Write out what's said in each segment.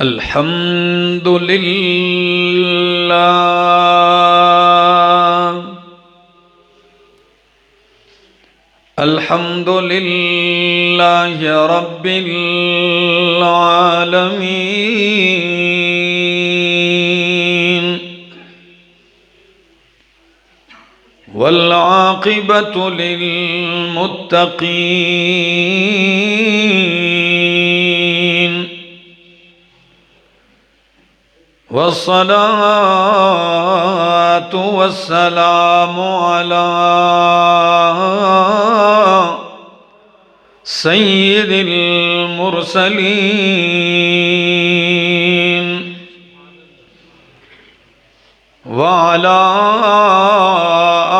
अल्हम्दुलिल्लाह रब्बिल आलमीन वल आक़िबतु लिल मुत्तक़ीन वस्सलातु वस्सलामु अला सय्यिदिल मुरसलीन व अला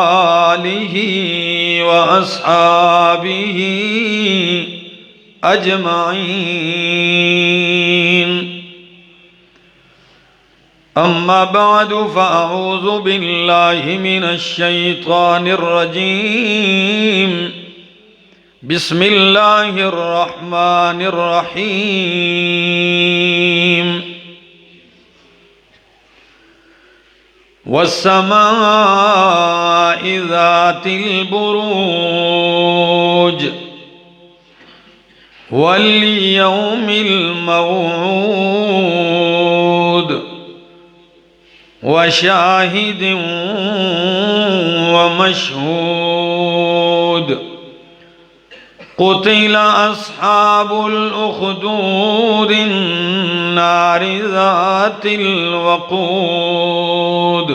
आलिहि व अस्हाबिहि अजमाइन। अम्मा बअदु फ़अऊज़ु बिल्लाहि मिनश शैतानिर रजीम। बिस्मिल्लाहिर रहमानिर रहीम। वस्समाइ ज़ातिल बुरूज वल यौमिल मौऊद व शाहिदिन व मशहूद। क़ुतिल अस्हाबुल उख़दूद अन्नारि ज़ातिल वक़ूद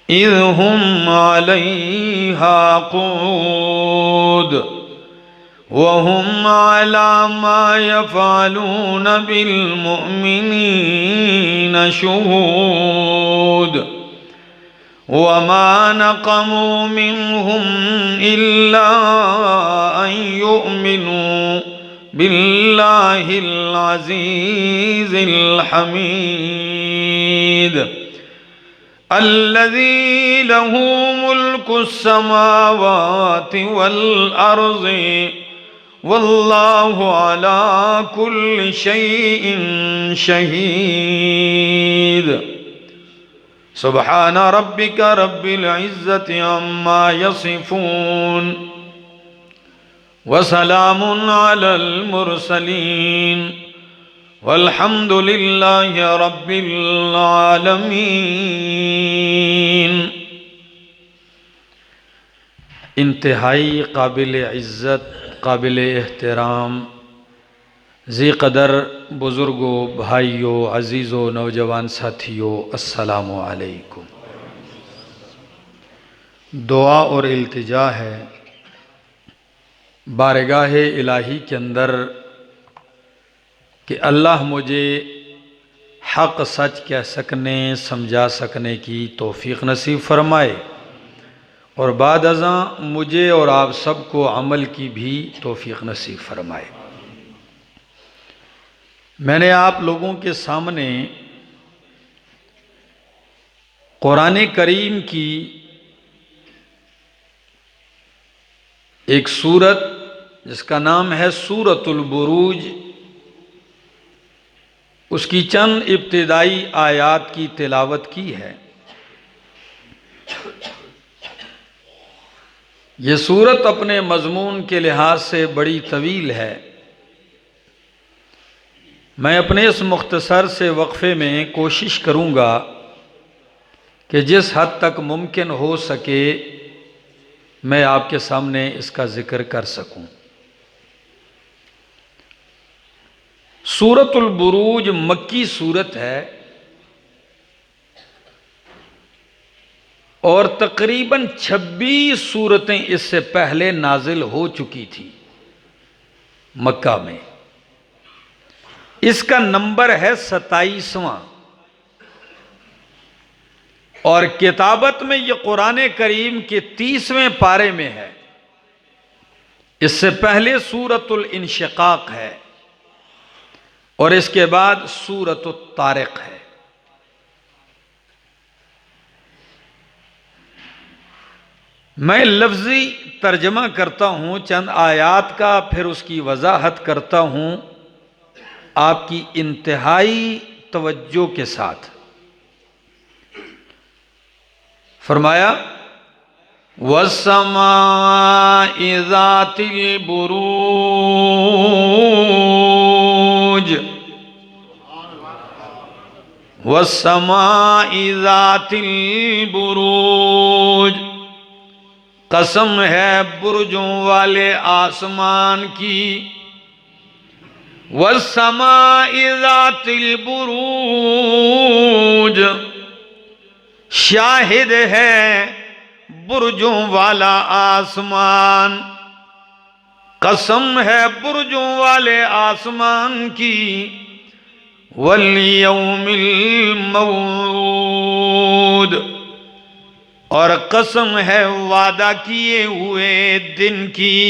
इज़ हुम अलैहा क़ुऊद व हुम अला मा यफ़अलून बिल मुअमिनीन शुहूद। वमा नक़मू मिनहुम इल्ला अन युमिनू बिल्लाहिल अज़ीज़िल हमीद अल्लज़ी लहू मुल्कुस समावाति वल अर्ज़ि वल्लाहु अला कुल्लि शैइन शहीद। सुब्हान रब्बिका रब्बिल इज़्ज़ति अम्मा यसिफून व सलामुन अलल मुरसलीन वल्हम्दुलिल्लाहि रब्बिल आलमीन। इंतहाई काबिल इज़्ज़त, काबिल एहतराम, ज़ी क़दर बुज़ुर्गों, भाइयों, अज़ीज़ों, नौजवान साथियों, अस्सलामु अलैकुम। दुआ और इल्तिजा है बारगाह इलाही के अंदर कि अल्लाह मुझे हक़ सच कह सकने, समझा सकने की तौफ़ीक़ नसीब फ़रमाए और बाद अज़ां मुझे और आप सबको अमल की भी तौफ़ीक़ नसीब फ़रमाए। मैंने आप लोगों के सामने कुरान करीम की एक सूरत जिसका नाम है सूरतुल बुरूज, उसकी चंद इब्तिदाई आयात की तिलावत की है। ये सूरत अपने मज़मून के लिहाज से बड़ी तवील है। मैं अपने इस मुख्तसर से वक्फ़े में कोशिश करूँगा कि जिस हद तक मुमकिन हो सके मैं आपके सामने इसका ज़िक्र कर सकूँ। सूरतुल बुरूज मक्की सूरत है और तकरीबन 26 सूरतें इससे पहले नाजिल हो चुकी थी मक्का में। इसका नंबर है 27वां और किताबत में यह कुरान करीम के 30वें पारे में है। इससे पहले सूरतुल इंशिकाक है और इसके बाद सूरतुत तारिक है। मैं लफ्ज़ी तर्जमा करता हूँ चंद आयात का, फिर उसकी वजाहत करता हूँ, आपकी इंतहाई तवज्जो के साथ। फरमाया वस्समाइ ज़ातिल बुरूज, वस्समाइ ज़ातिल बुरूज, कसम है बुर्जों वाले आसमान की। वस्समाइ ज़ातिल बुरूज, शाहिद है बुर्जों वाला आसमान, कसम है बुर्जों वाले आसमान की। वल यौमिल मऊद, और कसम है वादा किए हुए दिन की।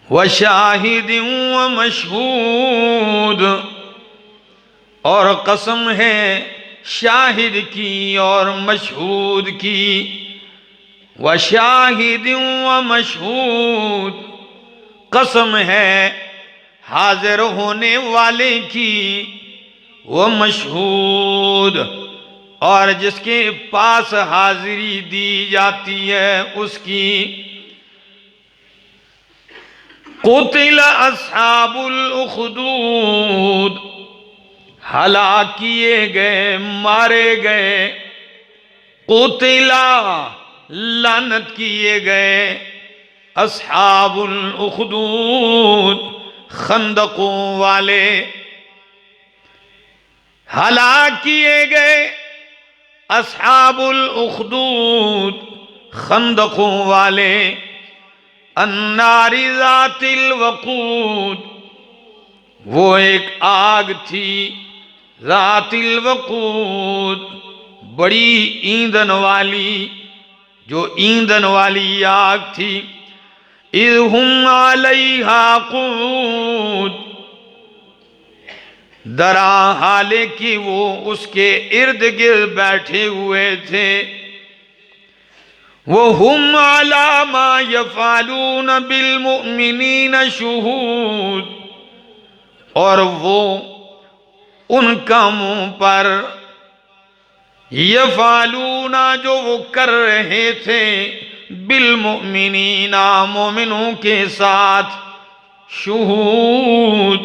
व शाहिदिन व मशहूद, और कसम है शाहिद की और मशहूद की। व शाहिदिन व मशहूद, कसम है हाजिर होने वाले की। व मशहूद, और जिसके पास हाजिरी दी जाती है उसकी। कुतिल अस्हाबुल उखदूद, हलाक किए गए, मारे गए। कुतिला, लानत किए गए। अस्हाबुल उखदूद, खंदकों वाले, हलाक किए गए। अस्हाबुल उखदूद, खंदकों वाले। अन्नारि ज़ातिल वक़ूद, वो एक आग थी। ज़ातिल वक़ूद, बड़ी ईंधन वाली, जो ईंधन वाली आग थी। इज़ हुम अलैहा क़ुऊद, दरा हाले कि वो उसके इर्द गिर्द बैठे हुए थे। वो हुम अला मा यफ़अलून बिल मुअमिनीन शुहूद, और वो उन कामों पर यफ़अलूना, जो वो कर रहे थे, बिल मुअमिनीना, मोमिनों के साथ। शुहूद,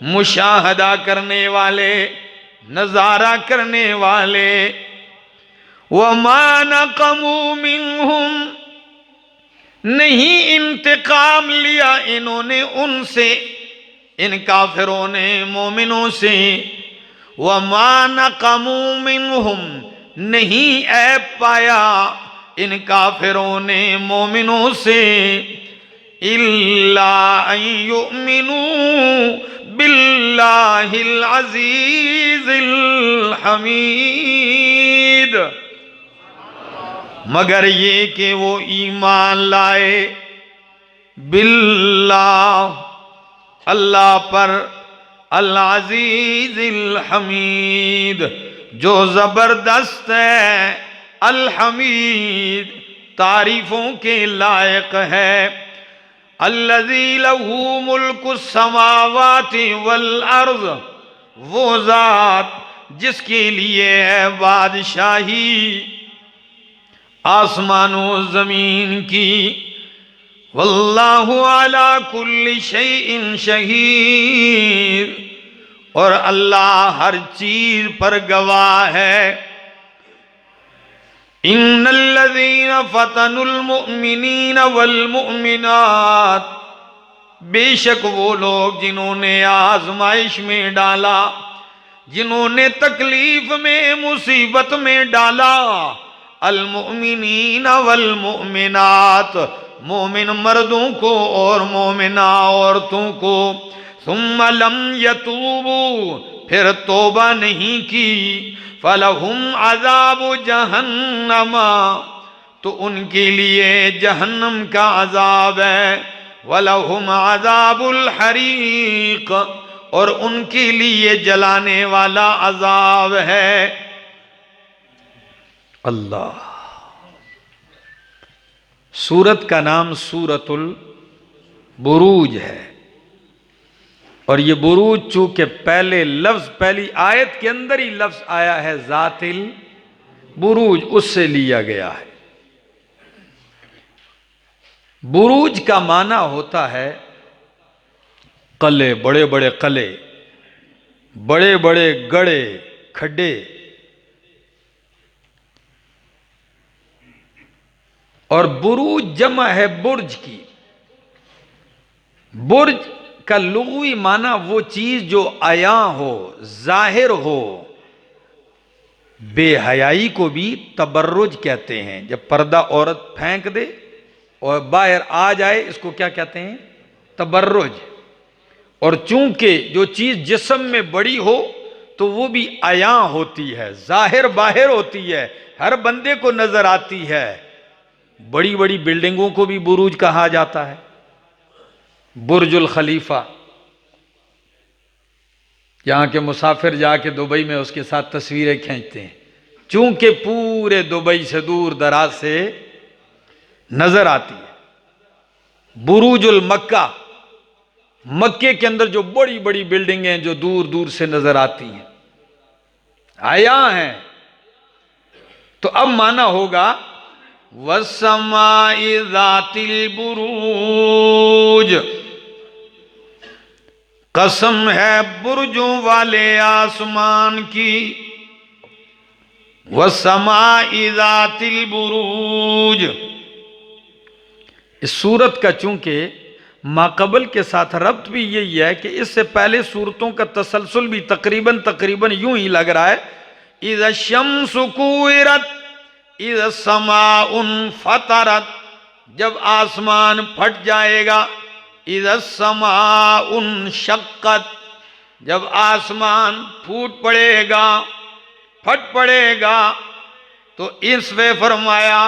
मुशाहदा करने वाले, नजारा करने वाले। वमा नक़मू मिनहुम, नहीं इंतकाम लिया इन्होंने उनसे, इन काफिरों ने मोमिनों से। वमा नक़मू मिनहुम, नहीं ऐब पाया इन काफिरों ने मोमिनों से। इल्ला अन युमिनू बिल्लाहिल अज़ीज़िल हमीद, मगर ये कि वो ईमान लाए बिल्लाह, अल्लाह पर, अल अज़ीज़िल हमीद, जो ज़बरदस्त है। अल हमीद, तारीफों के लायक है। अल्लज़ी लहू मुल्कुस समावाति वल अर्ज़, वो ज़ात जिसके लिए है बादशाही आसमानों ज़मीन की। वल्लाहु अला कुल्लि शैइन शहीद, और अल्लाह हर चीज पर गवाह है। इन्नल्लज़ीना फ़तनुल मुअमिनीना वल मुअमिनात, बेशक वो लोग जिन्होंने आजमाइश में डाला, जिन्होंने तकलीफ में, मुसीबत में डाला। अल मुअमिनीना वल मुअमिनात, मोमिन मर्दों को और मोमिना औरतों को। सुम्मा लम यतूबू, फिर तौबा नहीं की। फलहुम अज़ाबु जहन्नमा, तो उनके लिए जहन्नम का अजाब है। वलहुम अज़ाबुल हरीक, और उनके लिए जलाने वाला अजाब है। अल्लाह। सूरत का नाम सूरतुल बुरूज है। और ये बुरूज चूंकि पहले लफ्ज, पहली आयत के अंदर ही लफ्ज आया है जातिल बुरूज, उससे लिया गया है। बुरूज का माना होता है कले, बड़े बड़े कले, बड़े बड़े गड़े, खड्डे। और बुरूज जमा है बुर्ज की। बुर्ज का लुग़वी माना वो चीज जो आया हो, जाहिर हो। बेहयाई को भी तबर्रुज कहते हैं। जब पर्दा औरत फेंक दे और बाहर आ जाए, इसको क्या कहते हैं? तबर्रुज। और चूंकि जो चीज जिस्म में बड़ी हो तो वो भी आया होती है, जाहिर बाहर होती है, हर बंदे को नजर आती है। बड़ी बड़ी बिल्डिंगों को भी बुरूज कहा जाता है। बुर्जुल खलीफा, यहां के मुसाफिर जाके दुबई में उसके साथ तस्वीरें खींचते हैं, चूंकि पूरे दुबई से दूर दराज से नजर आती है। बुरूजुल मक्का, मक्के के अंदर जो बड़ी बड़ी बिल्डिंगें हैं जो दूर दूर से नजर आती हैं, आया हैं। तो अब माना होगा वस्समाइ ज़ातिल बुरूज, कसम है बुर्जों वाले आसमान की। वस्समाइ ज़ातिल बुरूज, इस सूरत का चूंकि माकबल के साथ रब्त भी यही है कि इससे पहले सूरतों का तसलसल भी तकरीबन यूं ही लग रहा है। इज़ा शम्सु कुविरत इज़ा समाउन फतरत, जब आसमान फट जाएगा। इज़ा समाउन शक्कत, जब आसमान फूट पड़ेगा, फट पड़ेगा। तो इसमें फरमाया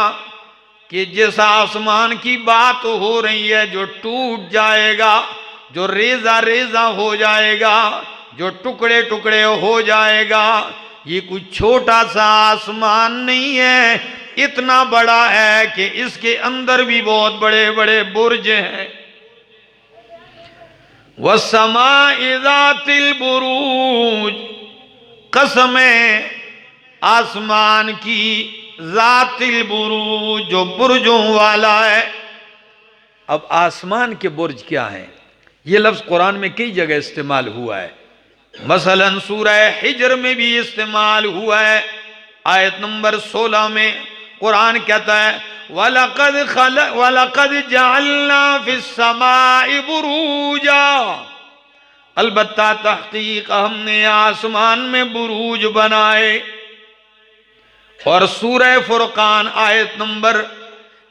कि जिस आसमान की बात हो रही है, जो टूट जाएगा, जो रेजा रेजा हो जाएगा, जो टुकड़े टुकड़े हो जाएगा, ये कोई छोटा सा आसमान नहीं है, इतना बड़ा है कि इसके अंदर भी बहुत बड़े बड़े बुर्ज हैं। वस्समाइ ज़ातिल बुरूज, कसम है आसमान की, ज़ातिल बुरूज, जो बुर्जों वाला है। अब आसमान के बुर्ज क्या हैं? ये लफ्ज कुरान में कई जगह इस्तेमाल हुआ है। मसलन सूरह हिज्र में भी इस्तेमाल हुआ है। आयत नंबर 16 में कुरान कहता है वलक़द जअलना फिस समाइ बुरूजा, अलबत्ता तहकीक हमने आसमान में बुरूज बनाए। और सूरह फुरकान आयत नंबर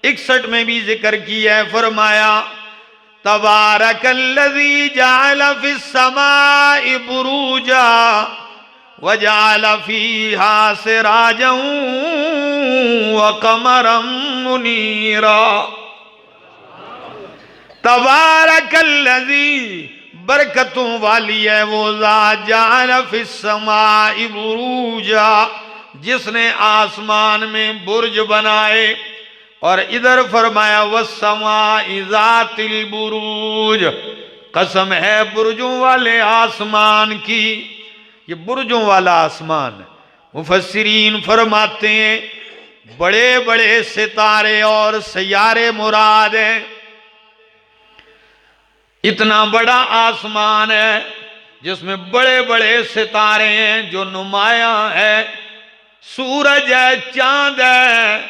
61 में भी जिक्र किया है, फरमाया तबारकल्लज़ी जअल फिस समाइ बुरूजा वजअल फीहा सिराजन व कमरम मुनीरा। तबारकल्लज़ी, बरकतों वाली है वो ज़ात, जअल फिस समाइ बुरूजा, जिसने आसमान में बुर्ज बनाए। और इधर फरमाया वस्समाइ ज़ातिल बुरूज, कसम है बुर्जों वाले आसमान की। ये बुर्जों वाला आसमान, मुफस्सिरीन फरमाते हैं बड़े बड़े सितारे और सैयारे मुराद हैं। इतना बड़ा आसमान है जिसमें बड़े बड़े सितारे हैं जो नुमाया है। सूरज है, चांद है,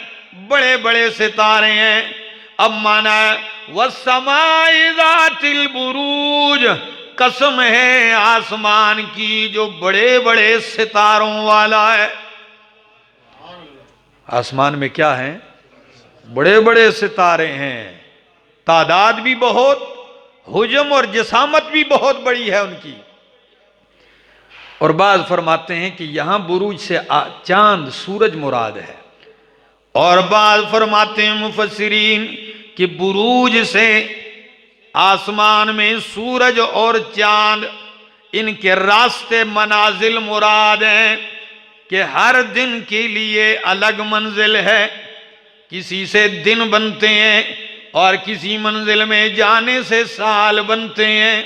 बड़े बड़े सितारे हैं। अब माना है वस्समाइ ज़ातिल बुरूज, कसम है आसमान की जो बड़े बड़े सितारों वाला है। आसमान में क्या है? बड़े बड़े सितारे हैं, तादाद भी बहुत, हुजम और जसामत भी बहुत बड़ी है उनकी। और बाज़ फरमाते हैं कि यहां बुरूज से चांद सूरज मुराद है। और बाज़ फरमाते हैं मुफस्सिरीन कि बुरूज से आसमान में सूरज और चांद, इनके रास्ते मनाजिल मुराद हैं कि हर दिन के लिए अलग मंजिल है। किसी से दिन बनते हैं और किसी मंजिल में जाने से साल बनते हैं।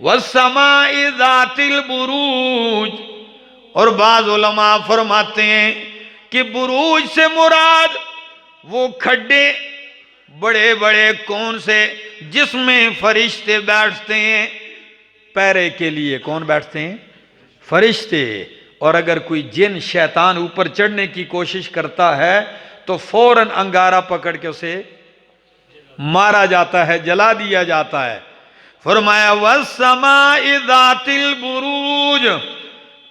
वस्समाइ ज़ातिल बुरूज। और बाज़ उलमा फरमाते हैं कि बुरूज से मुराद वो खड्डे बड़े बड़े कौन से जिसमें फरिश्ते बैठते हैं पैरे के लिए। कौन बैठते हैं? फरिश्ते। और अगर कोई जिन शैतान ऊपर चढ़ने की कोशिश करता है तो फौरन अंगारा पकड़ के उसे मारा जाता है, जला दिया जाता है। फरमाया वस्समाइ ज़ातिल बुरूज,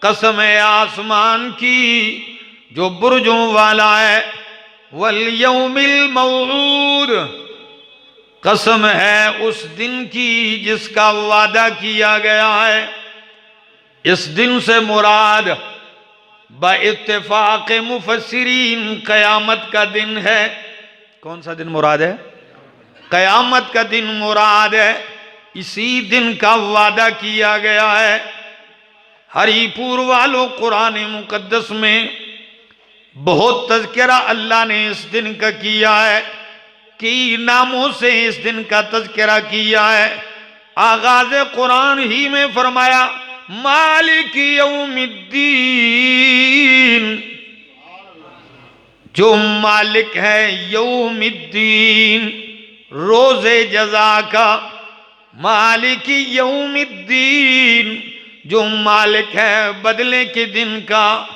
कसम है आसमान की जो बुर्जों वाला है, वल यौमिल मौऊद, कसम है उस दिन की जिसका वादा किया गया है। इस दिन से मुराद बइत्तिफाक मुफस्सिरीन कयामत का दिन है। कौन सा दिन मुराद है? कयामत का दिन मुराद है। इसी दिन का वादा किया गया है। हरिपुर वालों, कुरान मुकद्दस में बहुत तज़किरा अल्लाह ने इस दिन का किया है। कई नामों से इस दिन का तज़किरा किया है। आगाज कुरान ही में फरमाया मालिक यौमिद्दीन, जो मालिक है यौमिद्दीन, रोजे जजा का। मालिक यौमिद्दीन, जो मालिक है बदले के दिन का।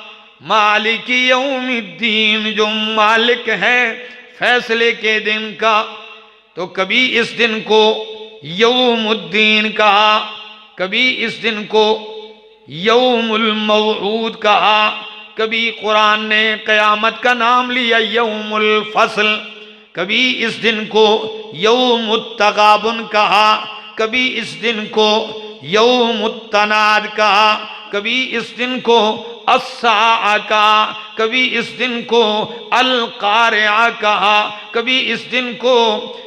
मालिक यौमिद्दीन, जो मालिक है फैसले के दिन का। तो कभी इस दिन को यौमुद्दीन कहा, कभी इस दिन को यौमुल मौऊद कहा, कभी कुरान ने क़यामत का नाम लिया यौमुल फसल, कभी इस दिन को यौमुत तगाबुन कहा, कभी इस दिन को यौमुत तनाद कहा, कभी इस दिन को अस्सा कहा, कभी इस दिन को अल कारिआ कहा, कभी इस दिन को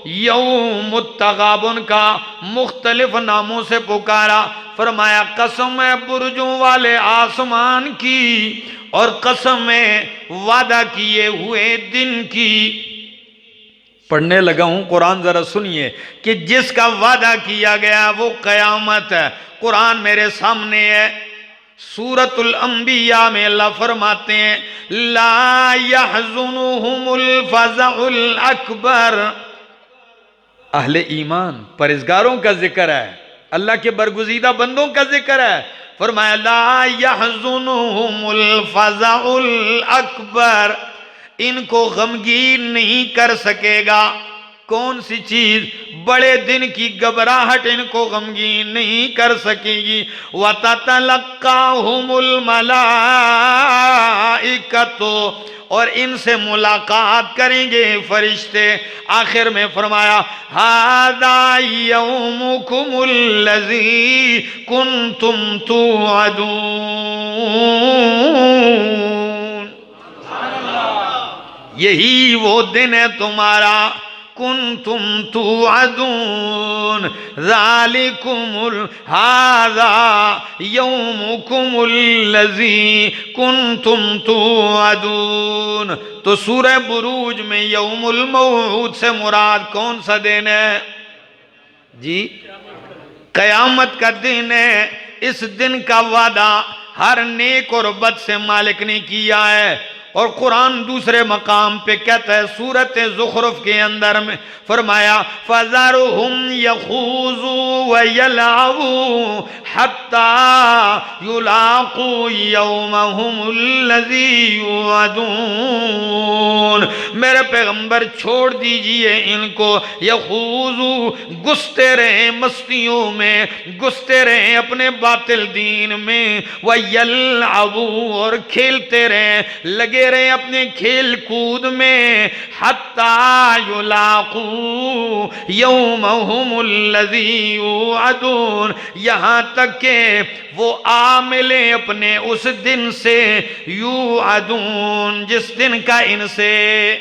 यौमुत तगाबुन का मुख्तलिफ नामों से पुकारा। फरमाया कसम है बुर्जों वाले आसमान की और कसम है वादा किए हुए दिन की। पढ़ने लगा हूं कुरान, जरा सुनिए कि जिसका वादा किया गया वो कयामत है। कुरान मेरे सामने है, सूरतुल अंबिया में अल्लाह फरमाते हैं ला यहज़ुनुहुमुल फ़ज़अुल अकबर। अहले ईमान परहेज़गारों का जिक्र है, अल्लाह के बरगुज़ीदा बंदों का जिक्र है। फरमाया ला यहज़ुनुहुमुल फ़ज़अुल अकबर, इनको गमगीन नहीं कर सकेगा। कौन सी चीज? बड़े दिन की घबराहट इनको गमगीन नहीं कर सकेगी। वततलक्काहुमुल मलाइकतु, और इनसे मुलाकात करेंगे फरिश्ते। आखिर में फरमाया हादा यौमुकुमुल्लज़ी कुन्तुम तुअदून, यही वो दिन है तुम्हारा, कुन्तुम तुअदून, ज़ालिकुमुल हाज़ा यौमुकुमुल्लज़ी कुन्तुम तुअदून। तो सूरह बुरूज में यौमुल मौऊद से मुराद कौन सा दिन है जी? कयामत का दिन है। इस दिन का वादा हर नेक और बद से मालिक ने किया है। और कुरान दूसरे मकाम पे कहता है सूरत ज़ुख़रुफ़ के अंदर में फरमाया फ़ज़रहुम यख़ूज़ू व यलअबू हत्ता युलाक़ू यौमहुमुल्लज़ी युअदून। मेरे पैगंबर छोड़ दीजिए इनको, यख़ूज़ू घुसते रहे मस्तियों में, घुसते रहे अपने बातिल दीन में, व यलअबू और खेलते रहे, लगे रहे अपने खेल कूद में, हत्ता युलाक़ू यौमहुमुल्लज़ी युअदून, यहाँ तक के वो आ मिले अपने उस दिन से, युअदून जिस दिन का इनसे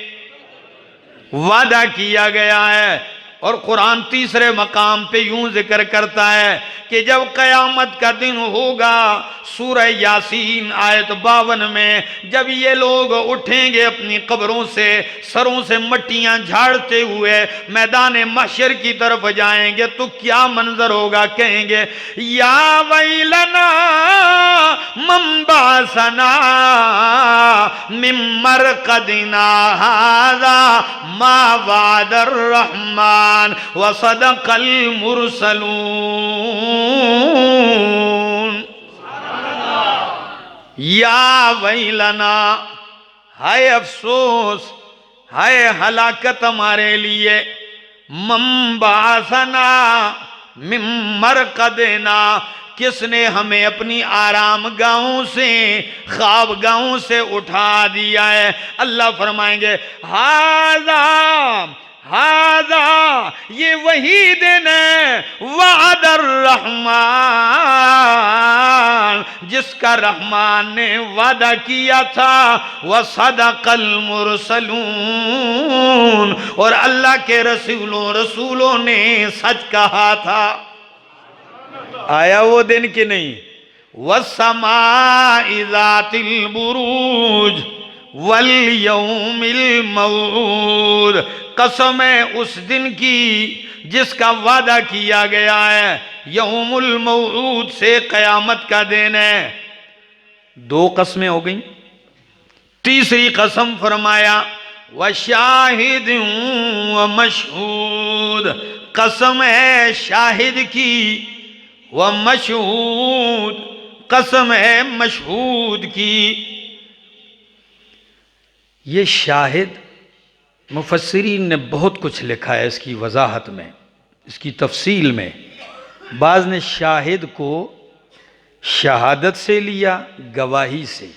वादा किया गया है। और कुरान तीसरे मकाम पे यूं जिक्र करता है कि जब कयामत का दिन होगा, सूरह यासीन आयत 52 में, जब ये लोग उठेंगे अपनी कब्रों से, सरों से मट्टियां झाड़ते हुए मैदान महशर की तरफ जाएंगे, तो क्या मंजर होगा? कहेंगे या वैलना मंबासना मिम्मर कदिना हाजा मा वादर रहमान व सदकल मुरसलून। या वैलना, हाय अफसोस, हाय हलाकत हमारे लिए, मंबासना मिम्मर कदेना, किसने हमें अपनी आराम गाहों से, ख्वाब गाहों से उठा दिया है। अल्लाह फरमाएंगे हाजा हाजा, ये वही दिन है, वादर रहमान, जिसका रहमान ने वादा किया था, वह सदकल मुरसलून, और अल्लाह के रसूलों ने सच कहा था। आया वो दिन कि नहीं? वस्समाइ ज़ातिल बुरूज वल यौमिल मऊद, कसम है उस दिन की जिसका वादा किया गया है, यौमुल मऊद से, कयामत का दिन है। 2 कसमें हो गई। तीसरी कसम फरमाया व शाहिद व मशहूद, कसम है शाहिद की, व मशहूद, कसम है मशहूद की। ये शाहिद, मुफस्सिरीन ने बहुत कुछ लिखा है इसकी वजाहत में, इसकी तफसील में। बाज़ ने शाहिद को शहादत से लिया, गवाही से,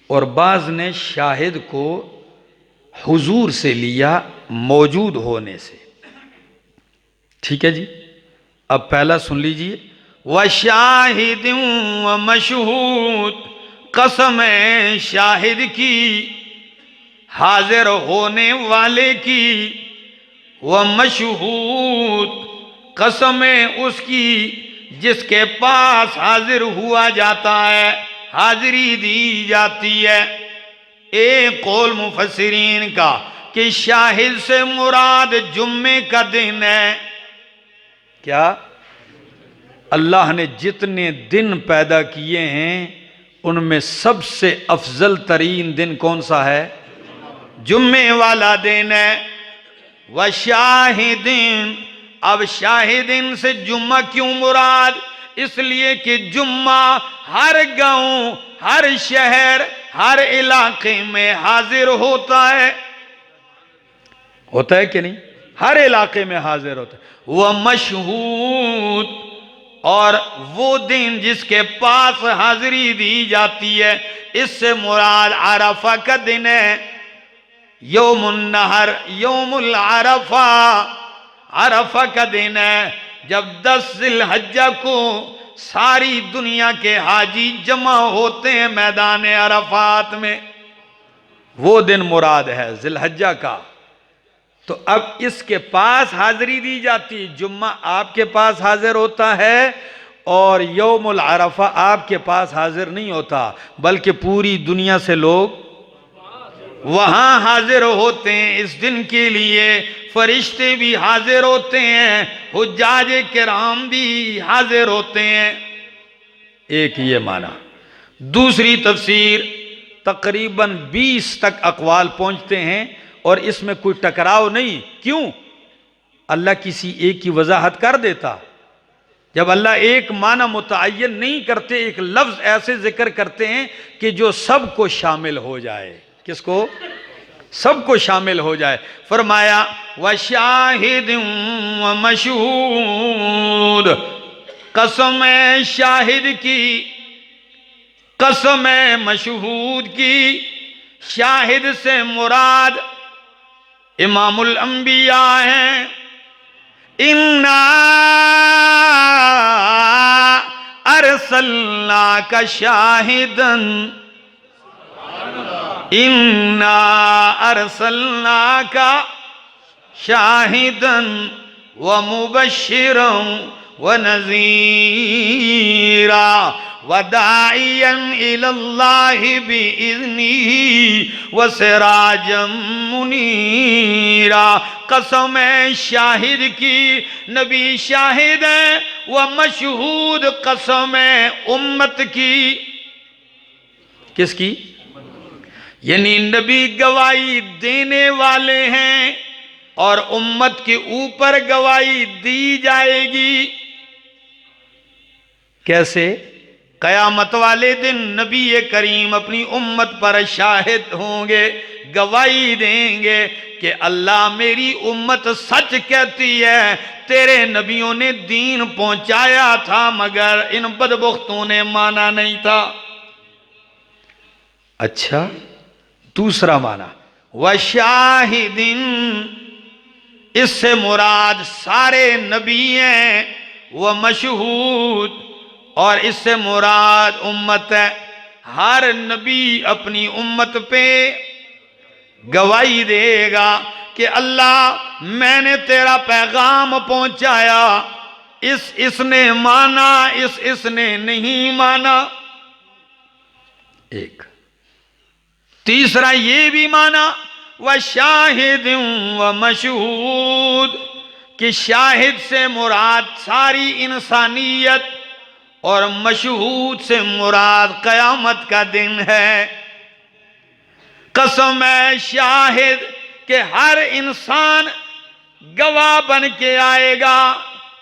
और बाज़ ने शाहिद को हुजूर से लिया, मौजूद होने से। ठीक है जी। अब पहला सुन लीजिए, व शाहिद व मशहूद, कसम है शाहिद की, हाजिर होने वाले की, व मशहूद, कसम है उसकी जिसके पास हाजिर हुआ जाता है, हाजिरी दी जाती है। एक कौल मुफस्सिरीन का कि शाहिद से मुराद जुम्मे का दिन है। क्या? अल्लाह ने जितने दिन पैदा किए हैं उनमें सबसे अफजल तरीन दिन कौन सा है? जुम्मे वाला दिन है। व शाहिदीन, अब शाहिदीन से जुम्मा क्यों मुराद? इसलिए कि जुम्मा हर गांव, हर शहर, हर इलाके में हाजिर होता है। होता है कि नहीं? हर इलाके में हाजिर होता है। वह मशहूद, और वो दिन जिसके पास हाजिरी दी जाती है, इससे मुराद अरफा का दिन है। यौमुन नहर, यौमुल अरफा, अरफा का दिन है जब 10 ज़िलहज्जा को सारी दुनिया के हाजी जमा होते हैं मैदान अरफात में, वो दिन मुराद है ज़िलहज्जा का। तो अब इसके पास हाजिरी दी जाती, जुम्मा आपके पास हाजिर होता है और यौमुल अरफा आपके पास हाजिर नहीं होता, बल्कि पूरी दुनिया से लोग वहां हाजिर होते हैं। इस दिन के लिए फरिश्ते भी हाजिर होते हैं, हुज्जाज किराम भी हाजिर होते हैं। एक ये माना। दूसरी तफसीर, तकरीबन 20 तक अकवाल पहुंचते हैं और इसमें कोई टकराव नहीं। क्यों? अल्लाह किसी एक की वजाहत कर देता। जब अल्लाह एक माना मुतअय्यन नहीं करते, एक लफ्ज ऐसे जिक्र करते हैं कि जो सबको शामिल हो जाए। किसको? सबको शामिल हो जाए। फरमाया व शाहिद व मशहूद, कसम है शाहिद की, कसम है मशहूद की। शाहिद से मुराद इमामुल अंबिया हैं। इन्ना अरसलना का शाहिदन, इन्ना अरसलना का शाहिदन व मुबश्शिरन व नज़ीरा व दाइयन इलल्लाहि बिइज़्निही व सिराजम मुनीरा। कसम है शाहिद की, नबी शाहिद है, व मशहूद कसम है उम्मत की। किसकी? यानी नबी गवाही देने वाले हैं और उम्मत के ऊपर गवाही दी जाएगी। कैसे? कयामत वाले दिन नबी करीम अपनी उम्मत पर शाहिद होंगे, गवाही देंगे कि अल्लाह मेरी उम्मत सच कहती है, तेरे नबियों ने दीन पहुंचाया था मगर इन बदबख्तों ने माना नहीं था। अच्छा, दूसरा माना व शाहिदिन, इससे मुराद सारे नबी हैं, व मशहूद, और इससे मुराद उम्मत है। हर नबी अपनी उम्मत पे गवाही देगा कि अल्लाह मैंने तेरा पैगाम पहुंचाया, इसने माना, इसने नहीं माना। एक तीसरा ये भी माना व शाहिद व मशहूद, कि शाहिद से मुराद सारी इंसानियत और मशहूद से मुराद कयामत का दिन है। कसम है शाहिद के हर इंसान गवाह बन के आएगा,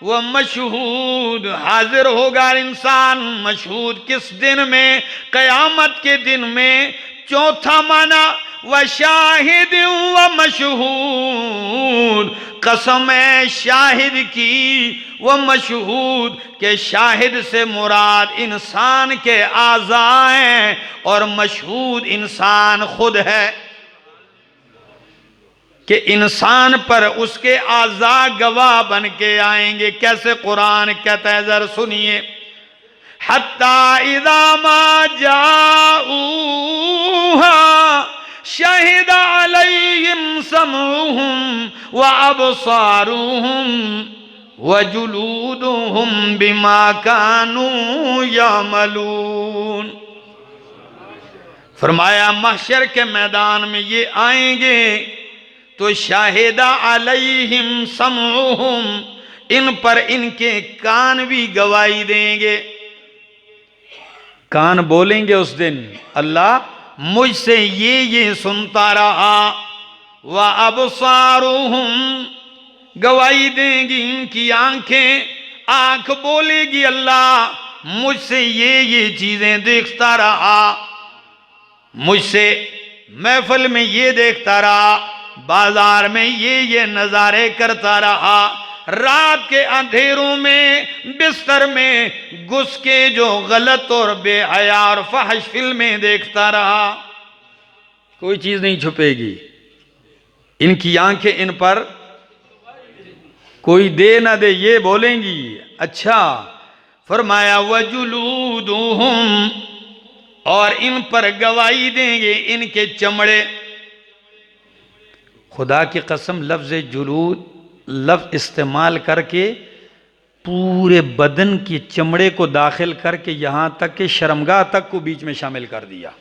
वह मशहूद हाजिर होगा इंसान। मशहूद किस दिन में? कयामत के दिन में। चौथा माना व शाहिद व मशहूद, कसम है शाहिद की व मशहूद के शाहिद से मुराद इंसान के आज़ा हैं और मशहूद इंसान खुद है, कि इंसान पर उसके आज़ा गवाह बन के आएंगे। कैसे? कुरान कहता है, जरा सुनिए, हत्ता इज़ा मा जाऊहा शहिद अलैहिम समउहुम व अबसारुहुम व जुलूदुहुम बिमा कानू यामलून। फरमाया महशर के मैदान में ये आएंगे तो शाहिदा अलैहिम समउहुम, इन पर इनके कान भी गवाही देंगे। कान बोलेंगे उस दिन, अल्लाह मुझसे ये सुनता रहा। व अबसारुहुम, गवाही देंगी इनकी आंखें, आंख बोलेगी अल्लाह मुझसे ये चीजें देखता रहा, मुझसे महफिल में ये देखता रहा, बाजार में ये नजारे करता रहा, रात के अंधेरों में बिस्तर में घुस के जो गलत और बेहया और फहश फिल्में देखता रहा। कोई चीज नहीं छुपेगी, इनकी आंखें इन पर कोई दे ना दे ये बोलेंगी। अच्छा, फरमाया वजुलूदुहुम, और इन पर गवाही देंगे इनके चमड़े। खुदा की कसम, लफ्ज जुलूद लफ्ज इस्तेमाल करके पूरे बदन की चमड़े को दाखिल करके यहां तक कि शर्मगाह तक को बीच में शामिल कर दिया।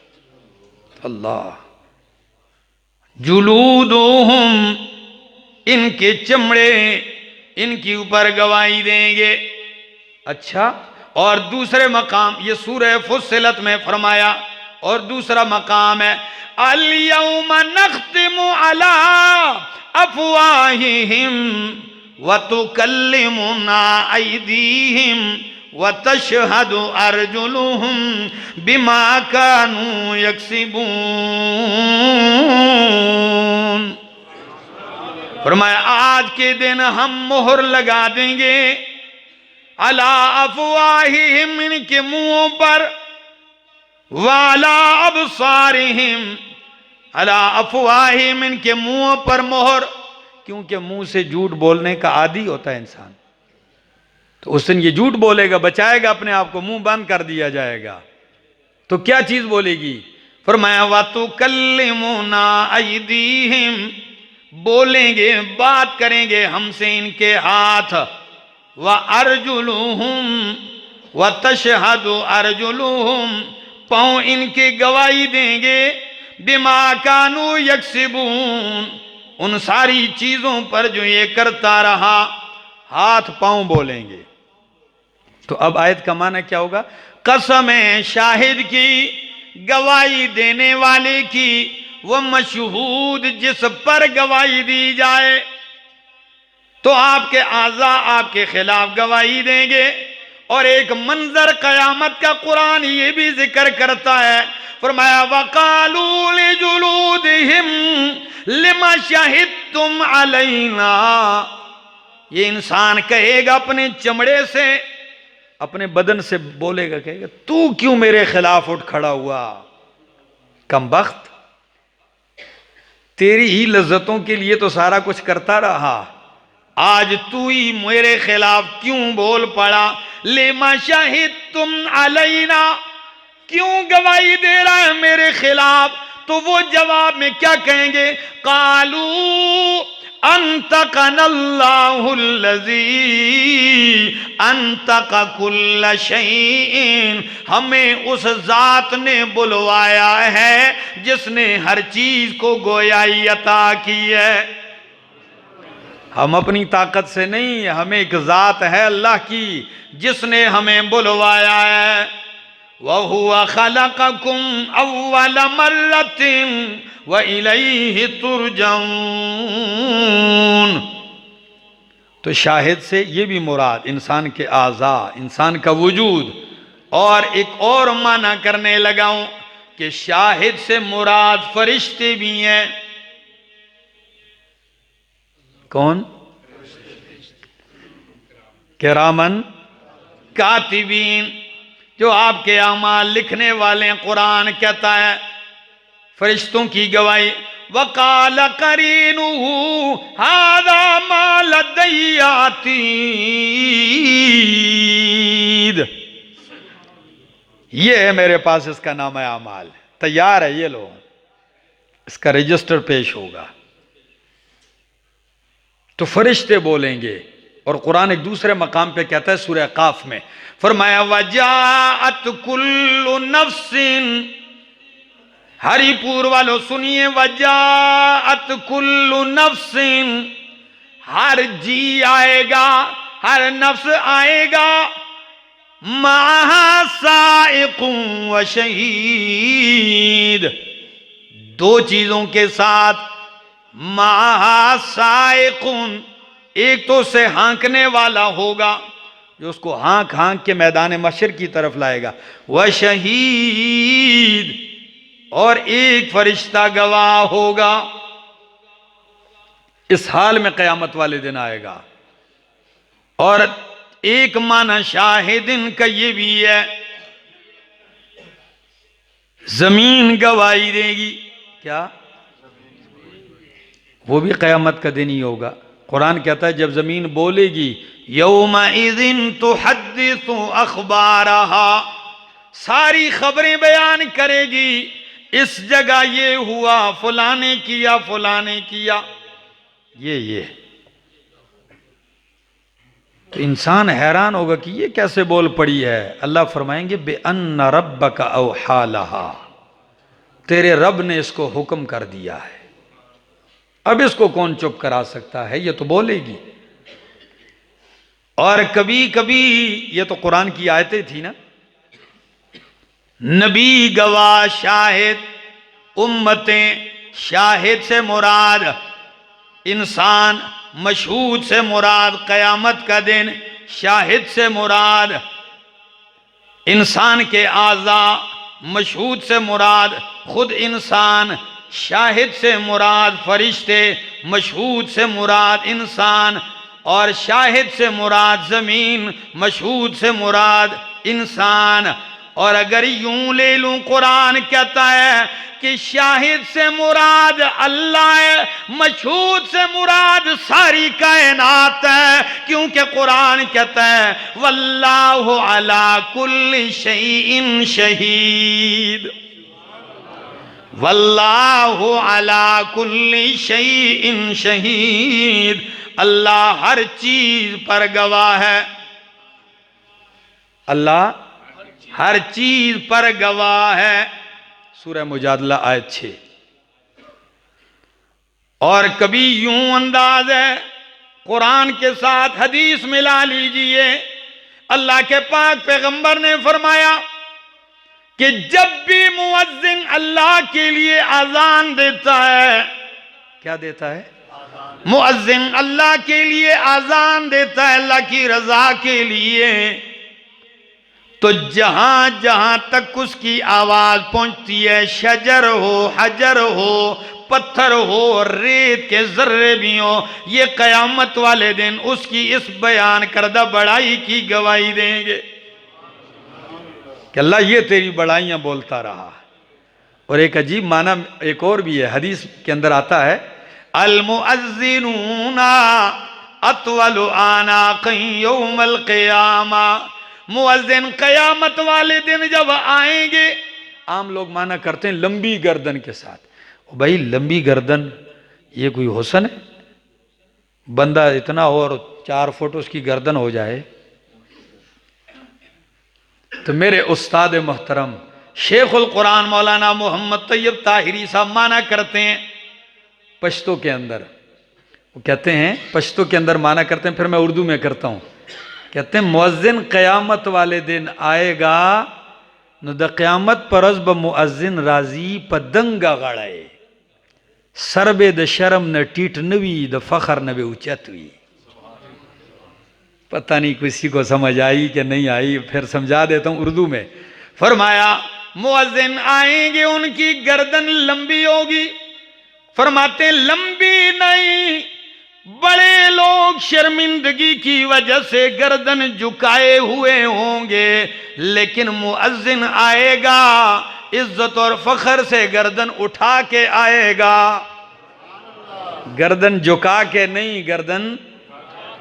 अल्लाह, जुलूदुहुम, इनके चमड़े इनके ऊपर गवाही देंगे। अच्छा, और दूसरे मकाम, ये सूरह फुस्सिलत में फरमाया, और दूसरा मकाम है अल यौमा नख्तिमु अला अफवाहिहिम व तुकल्लिमुना ऐदीहिम व तशहदु अर्जुलुहुम बिमा कानू यक्सिबून। फरमाया आज के दिन हम मोहर लगा देंगे अला अफवाहिहिम, इनके मुंहों पर, वाला अबसारिहिम, अला अफवाहिम, इनके मुंहों पर मोहर, क्योंकि मुंह से झूठ बोलने का आदी होता है इंसान, तो उस दिन ये झूठ बोलेगा, बचाएगा अपने आप को, मुंह बंद कर दिया जाएगा। तो क्या चीज बोलेगी? फरमाया व तुकल्लिमुना ऐदीहिम, बोलेंगे, बात करेंगे हमसे इनके हाथ। व अर्जुलुहुम व तशहदु अर्जुलुहुम, पाँव इनके गवाही देंगे। बिमा कानू यक्सिबून, उन सारी चीजों पर जो ये करता रहा। हाथ पाँव बोलेंगे। तो अब आयत का माना क्या होगा? कसम है शाहिद की, गवाही देने वाले की, वह मशहूद जिस पर गवाही दी जाए। तो आपके आज़ा आपके खिलाफ गवाही देंगे। और एक मंजर कयामत का कुरान ये भी जिक्र करता है, फरमाया वकालू लिजुलूदिहिम लिमा शहिदतुम अलैना। ये इंसान कहेगा अपने चमड़े से, अपने बदन से बोलेगा, कहेगा तू क्यों मेरे खिलाफ उठ खड़ा हुआ? कमबख्त, तेरी ही लज्जतों के लिए तो सारा कुछ करता रहा, आज तू ही मेरे खिलाफ क्यों बोल पड़ा? लिमा शहिदतुम अलैना, क्यों गवाही दे रहा है मेरे खिलाफ? तो वो जवाब में क्या कहेंगे? कालू अंतकनल्लाहुल्लज़ी अंतक कुल्ल शैइन, हमें उस जात ने बुलवाया है जिसने हर चीज को गोयाई अता की है। हम अपनी ताकत से नहीं, हमें एक जात है अल्लाह की जिसने हमें बुलवाया है। वहुवा खलक़कुम अव्वल मर्रतिन व इलैहि तुरजऊन। तो शाहिद से ये भी मुराद इंसान के आज़ा, इंसान का वजूद। और एक और माना करने लगाऊं कि शाहिद से मुराद फरिश्ते भी हैं। कौन? किरामन कातिबीन, जो आपके अमाल लिखने वाले। कुरान कहता है फरिश्तों की गवाही। वकाल करीनुहु हादा मा लदय्या अतीद, ये है मेरे पास, इसका नाम है अमाल, तैयार है, ये लो, इसका रजिस्टर पेश होगा। तो फरिश्ते बोलेंगे। और कुरान एक दूसरे मकाम पे कहता है सूरह काफ में, फरमाया वजाअत कुल्लु नफ्सिन, हरिपुर वालों सुनिए, वजाअत कुल्लु नफ्सिन, हर जी आएगा, हर नफ्स आएगा, माहा साइकुम व शहीद, दो चीजों के साथ। माहा साइकुन, एक तो से हाँकने वाला होगा जो उसको हाँक हाँक के मैदान मशर की तरफ लाएगा, वह शहीद, और एक फरिश्ता गवाह होगा। इस हाल में कयामत वाले दिन आएगा। और एक माना शाहिदिन का ये भी है, जमीन गवाही देगी। क्या? वो भी कयामत का दिन ही होगा। कुरान कहता है जब जमीन बोलेगी, यौमइज़िन तुहद्दिसु अखबारहा, सारी खबरें बयान करेगी, इस जगह ये हुआ, फलाने किया, फलाने किया, ये। तो इंसान हैरान होगा कि ये कैसे बोल पड़ी है। अल्लाह फरमाएंगे बेअन्न रब्बका औहा लहा, तेरे रब ने इसको हुक्म कर दिया है, अब इसको कौन चुप करा सकता है, ये तो बोलेगी। और कभी कभी, ये तो कुरान की आयतें थी ना, नबी गवाह शाहिद, उम्मतें, शाहिद से मुराद इंसान, मशहूद से मुराद कयामत का दिन, शाहिद से मुराद इंसान के आज़ा, मशहूद से मुराद खुद इंसान, शाहिद से मुराद फरिश्ते, मशहूद से मुराद इंसान, और शाहिद से मुराद ज़मीन, मशहूद से मुराद इंसान। और अगर यूं ले लूं, कुरान कहता है कि शाहिद से मुराद अल्लाह है, मशहूद से मुराद सारी कायनात है, क्योंकि कुरान कहता है वल्लाहु अला कुल्ली शैइन शहीद, वल्लाहु अला कुल्ली शैइन शहीद, अल्लाह हर चीज पर गवाह है। अल्लाह हर चीज पर गवाह है। सूरह मुजादला आयत 6। और कभी यूं अंदाज है, कुरान के साथ हदीस मिला लीजिए। अल्लाह के पाक पैगंबर ने फरमाया कि जब भी मुअज्जिन अल्लाह के लिए अजान देता है, क्या देता है? मुअज्जिन अल्लाह के लिए अजान देता है, अल्लाह की रजा के लिए, तो जहां जहां तक उसकी आवाज पहुंचती है, शजर हो, हजर हो, पत्थर हो, रेत के जर्रे भी हो, ये कयामत वाले दिन उसकी इस बयान करदा बड़ाई की गवाही देंगे कि अल्लाह ये तेरी बड़ाइयां बोलता रहा। और एक अजीब माना एक और भी है, हदीस के अंदर आता है, अल मुअज्जिनूना अतवलु आनाक़िन यौमल क़ियामा। मुअज्जिन कयामत वाले दिन जब आएंगे, आम लोग माना करते हैं लंबी गर्दन के साथ। भाई लंबी गर्दन ये कोई हुस्न है? बंदा इतना हो और 4 फुट उसकी गर्दन हो जाए। तो मेरे उस्ताद मोहतरम शेखुल कुरान मौलाना मोहम्मद तैयब ताहिरी साहब माना करते हैं पश्तो के अंदर, वो कहते हैं पश्तो के अंदर माना करते हैं, फिर मैं उर्दू में करता हूँ। कहते हैं मुअज्जिन क़यामत वाले दिन आएगा, न द क़यामत परस ब मुअज्जिन राजी पदंगा गड़ाए, सरबे द शर्म न टीट नवी द फ़ख्र न बे उचत हुई। पता नहीं किसी को समझ आई कि नहीं आई, फिर समझा देता हूँ उर्दू में। फरमाया मुअज्जिन आएंगे, उनकी गर्दन लंबी होगी। फरमाते लंबी नहीं, बड़े लोग शर्मिंदगी की वजह से गर्दन झुकाए हुए होंगे, लेकिन मुअज्जिन आएगा इज्जत और फख्र से गर्दन उठा के आएगा। गर्दन झुका के नहीं, गर्दन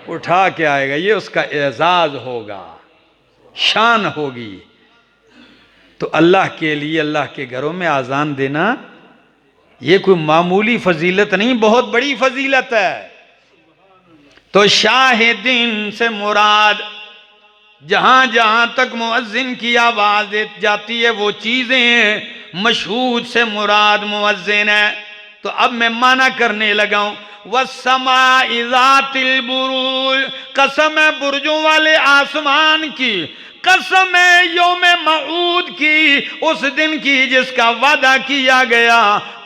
उठा के आएगा। ये उसका एजाज होगा, शान होगी। तो अल्लाह के लिए अल्लाह के घरों में आजान देना ये कोई मामूली फजीलत नहीं, बहुत बड़ी फजीलत है। तो शाहिदीन से मुराद जहां जहां तक मुअज्जिन की आवाज जाती है वो चीजें, मशहूद से मुराद मुअज्जिन है। तो अब मैं माना करने लगा हूं, वस्समाइ ज़ातिल बुरूज, कसम है बुर्जों वाले आसमान की, कसम है यौम मऊद की, उस दिन की जिसका वादा किया गया,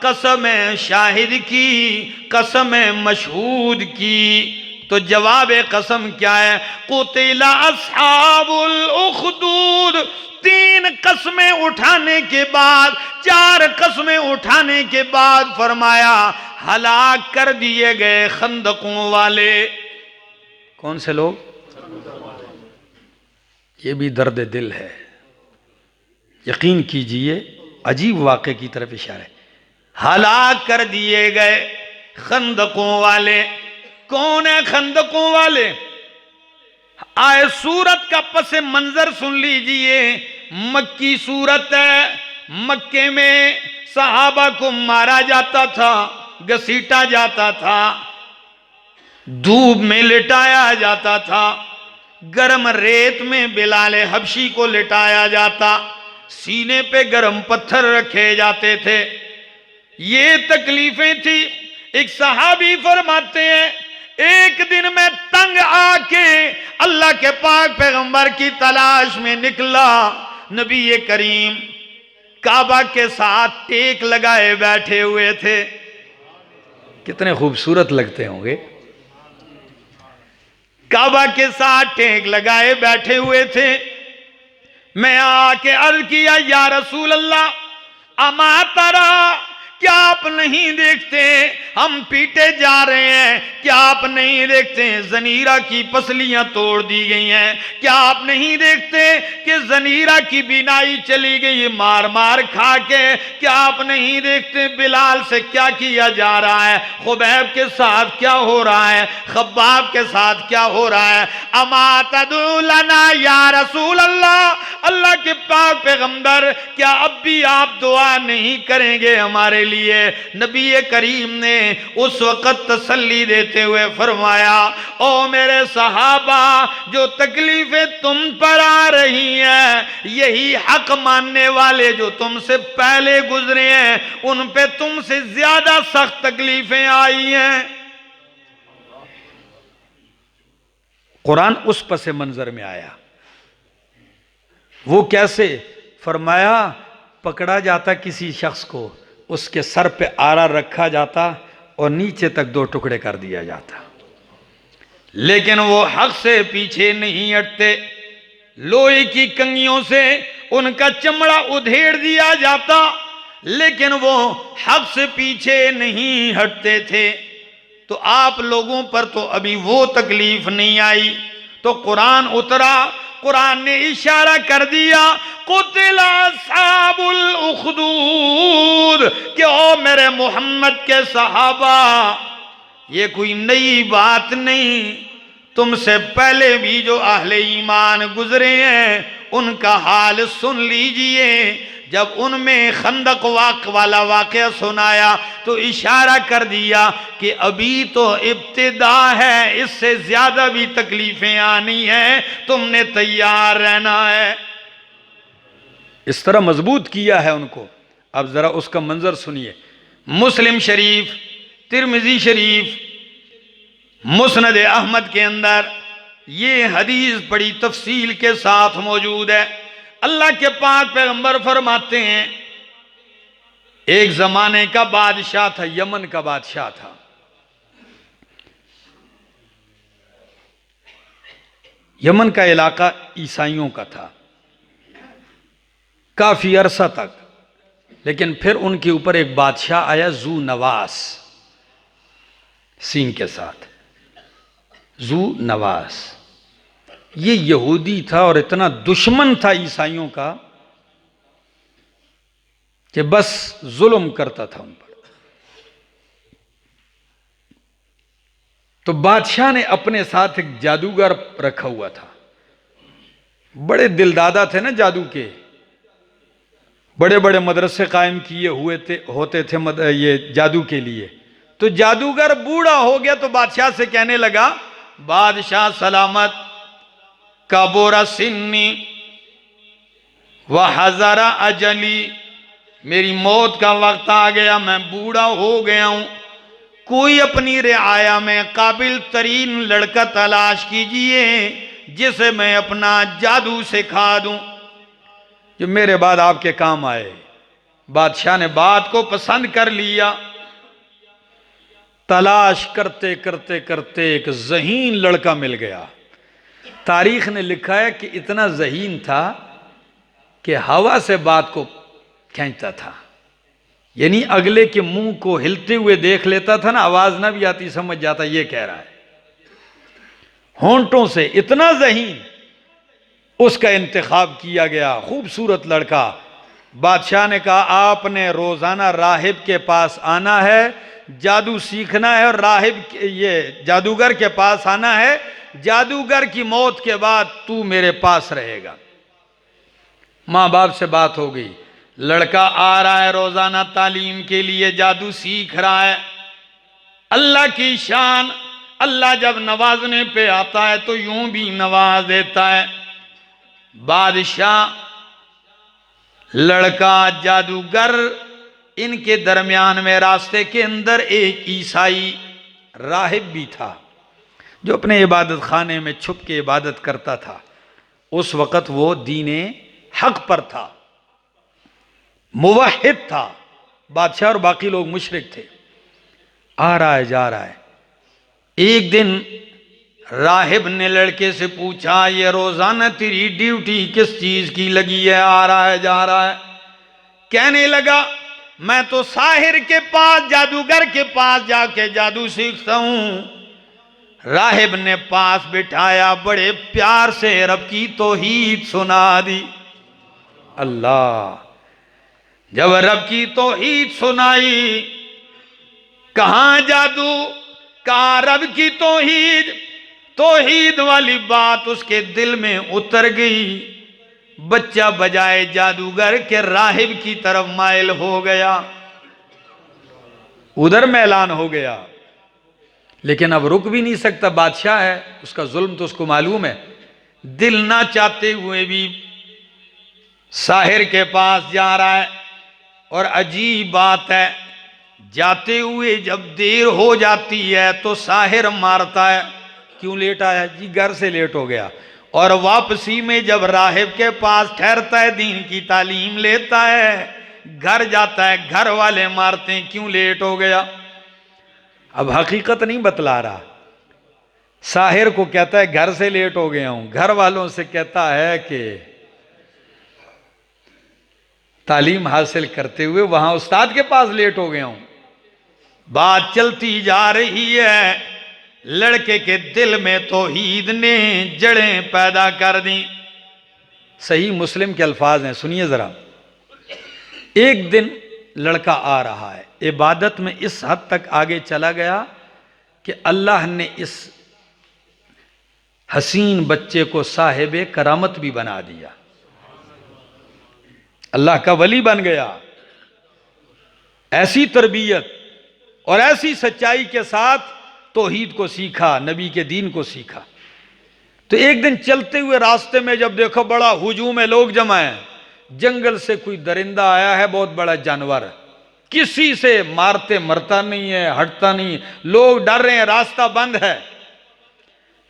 कसम है शाहिद की, कसम है मशहूद की। तो जवाब कसम क्या है? कुतिला अस्हाबुल उखदूद। 3 कस्में उठाने के बाद, 4 कस्में उठाने के बाद फरमाया हलाक कर दिए गए खंदकों वाले। कौन से लोग? ये भी दर्द दिल है, यकीन कीजिए, अजीब वाक़े की तरफ इशारा है। हलाक कर दिए गए खंदकों वाले। कौन है खंदकों वाले? आए सूरत का पस मंजर सुन लीजिए। मक्की सूरत है, मक्के में सहाबा को मारा जाता था, घसीटा जाता था, धूप में लिटाया जाता था, गर्म रेत में बिलाले हबशी को लिटाया जाता, सीने पे गर्म पत्थर रखे जाते थे। ये तकलीफें थी। एक सहाबी फरमाते हैं, एक दिन मैं तंग आके अल्लाह के पाक पैगंबर की तलाश में निकला। नबी करीम काबा के साथ टेक लगाए बैठे हुए थे। कितने खूबसूरत लगते होंगे। काबा के साथ टेक लगाए बैठे हुए थे। मैं आके अर्ज किया, या रसूल अल्लाह, अमा तरा, क्या आप नहीं देखते हम पीटे जा रहे हैं? क्या आप नहीं देखते जनीरा की पसलियां तोड़ दी गई हैं? क्या आप नहीं देखते कि जनीरा की बिनाई चली गई मार मार खा के? क्या आप नहीं देखते बिलाल से क्या किया जा रहा है? खुबैब के साथ क्या हो रहा है? खब्बाब के साथ क्या हो रहा है? अमा तदुलना या रसूल अल्लाह, अल्लाह के पाक पाक पैगंबर, क्या अब भी आप दुआ नहीं करेंगे हमारे लिए? नबी करीम ने उस वक़्त तसल्ली देते हुए फरमाया, ओ मेरे सहाबा, जो तकलीफें तुम पर आ रही हैं, यही हक मानने वाले जो तुमसे पहले गुजरे हैं, उन पे तुमसे ज्यादा सख्त तकलीफें आई हैं। कुरान उस पस मंजर में आया। वो कैसे? फरमाया, पकड़ा जाता किसी शख्स को, उसके सर पे आरा रखा जाता और नीचे तक 2 टुकड़े कर दिया जाता, लेकिन वो हक से पीछे नहीं हटते। लोहे की कंगियों से उनका चमड़ा उधेड़ दिया जाता, लेकिन वो हक से पीछे नहीं हटते थे। तो आप लोगों पर तो अभी वो तकलीफ नहीं आई, तो कुरान उतरा, कुरान ने इशारा कर दिया, कुतिला अस्हाबुल उखदूद, कि ओ मेरे मोहम्मद के सहाबा, ये कोई नई बात नहीं, तुमसे पहले भी जो अहले ईमान गुजरे हैं उनका हाल सुन लीजिए। जब उनमें खंदक वाला वाकया सुनाया तो इशारा कर दिया कि अभी तो इब्तिदा है, इससे ज्यादा भी तकलीफें आनी है, तुमने तैयार रहना है। इस तरह मजबूत किया है उनको। अब जरा उसका मंजर सुनिए। मुस्लिम शरीफ, तिरमिजी शरीफ, मुस्नद अहमद के अंदर ये हदीस बड़ी तफसील के साथ मौजूद है। अल्लाह के पाक पैगंबर फरमाते हैं, एक जमाने का बादशाह था, यमन का बादशाह था। यमन का इलाका ईसाइयों का था काफी अरसा तक, लेकिन फिर उनके ऊपर एक बादशाह आया, जू नवास, सीन के साथ, जू नवास। ये यहूदी था और इतना दुश्मन था ईसाइयों का कि बस जुल्म करता था उन पर। तो बादशाह ने अपने साथ एक जादूगर रखा हुआ था। बड़े दिलदादा थे ना जादू के, बड़े बड़े मदरसे कायम किए हुए होते थे ये जादू के लिए। तो जादूगर बूढ़ा हो गया तो बादशाह से कहने लगा, बादशाह सलामत, कबोरा सिन्नी व हजारा अजली, मेरी मौत का वक्त आ गया, मैं बूढ़ा हो गया हूं, कोई अपनी रियाया में काबिल तरीन लड़का तलाश कीजिए जिसे मैं अपना जादू सिखा दूं, जो मेरे बाद आपके काम आए। बादशाह ने बात को पसंद कर लिया। तलाश करते करते करते एक ज़हीन लड़का मिल गया। तारीख ने लिखा है कि इतना ज़हीन था कि हवा से बात को खींचता था, यानी अगले के मुंह को हिलते हुए देख लेता था ना, आवाज ना भी आती समझ जाता ये कह रहा है, होंठों से। इतना ज़हीन। उसका इंतखाब किया गया, खूबसूरत लड़का। बादशाह ने कहा, आपने रोजाना राहिब के पास आना है, जादू सीखना है, और राहिब ये जादूगर के पास आना है, जादूगर की मौत के बाद तू मेरे पास रहेगा। माँ बाप से बात हो गई, लड़का आ रहा है रोजाना तालीम के लिए, जादू सीख रहा है। अल्लाह की शान, अल्लाह जब नवाजने पे आता है तो यूं भी नवाज देता है। बादशाह, लड़का, जादूगर, इनके दरमियान में रास्ते के अंदर एक ईसाई राहिब भी था जो अपने इबादत खाने में छुप के इबादत करता था। उस वक़्त वो दीने हक पर था, मुवहिद था। बादशाह और बाकी लोग मुशरिक थे। आ रहा है, जा रहा है। एक दिन राहिब ने लड़के से पूछा, ये रोजाना तेरी ड्यूटी किस चीज की लगी है, आ रहा है जा रहा है? कहने लगा, मैं तो साहिर के पास, जादूगर के पास जाके जादू सीखता हूं। राहिब ने पास बिठाया, बड़े प्यार से रब की तौहीद सुना दी। अल्लाह, जब रब की तौहीद सुनाई, कहां जादू, कहां रब की तौहीद, तौहीद वाली बात उसके दिल में उतर गई। बच्चा बजाए जादूगर के राहिब की तरफ माइल हो गया, उधर मैलान हो गया। लेकिन अब रुक भी नहीं सकता, बादशाह है, उसका जुल्म तो उसको मालूम है। दिल ना चाहते हुए भी साहिर के पास जा रहा है। और अजीब बात है, जाते हुए जब देर हो जाती है तो साहिर मारता है, क्यों लेट आया जी, घर से लेट हो गया। और वापसी में जब राहिब के पास ठहरता है, दीन की तालीम लेता है, घर जाता है, घर वाले मारते हैं, क्यों लेट हो गया। अब हकीकत नहीं बतला रहा, साहिर को कहता है घर से लेट हो गया हूं, घर वालों से कहता है कि तालीम हासिल करते हुए वहां उस्ताद के पास लेट हो गया हूं। बात चलती जा रही है, लड़के के दिल में तौहीद ने जड़ें पैदा कर दी। सही मुस्लिम के अल्फाज हैं, सुनिए जरा। एक दिन लड़का आ रहा है, इबादत में इस हद तक आगे चला गया कि अल्लाह ने इस हसीन बच्चे को साहिब करामत भी बना दिया, अल्लाह का वली बन गया। ऐसी तरबियत और ऐसी सच्चाई के साथ तौहीद को सीखा, नबी के दीन को सीखा। तो एक दिन चलते हुए रास्ते में जब देखो बड़ा हुजूम में लोग जमा है, जंगल से कोई दरिंदा आया है, बहुत बड़ा जानवर, किसी से मारते मरता नहीं है, हटता नहीं, लोग डर रहे हैं, रास्ता बंद है।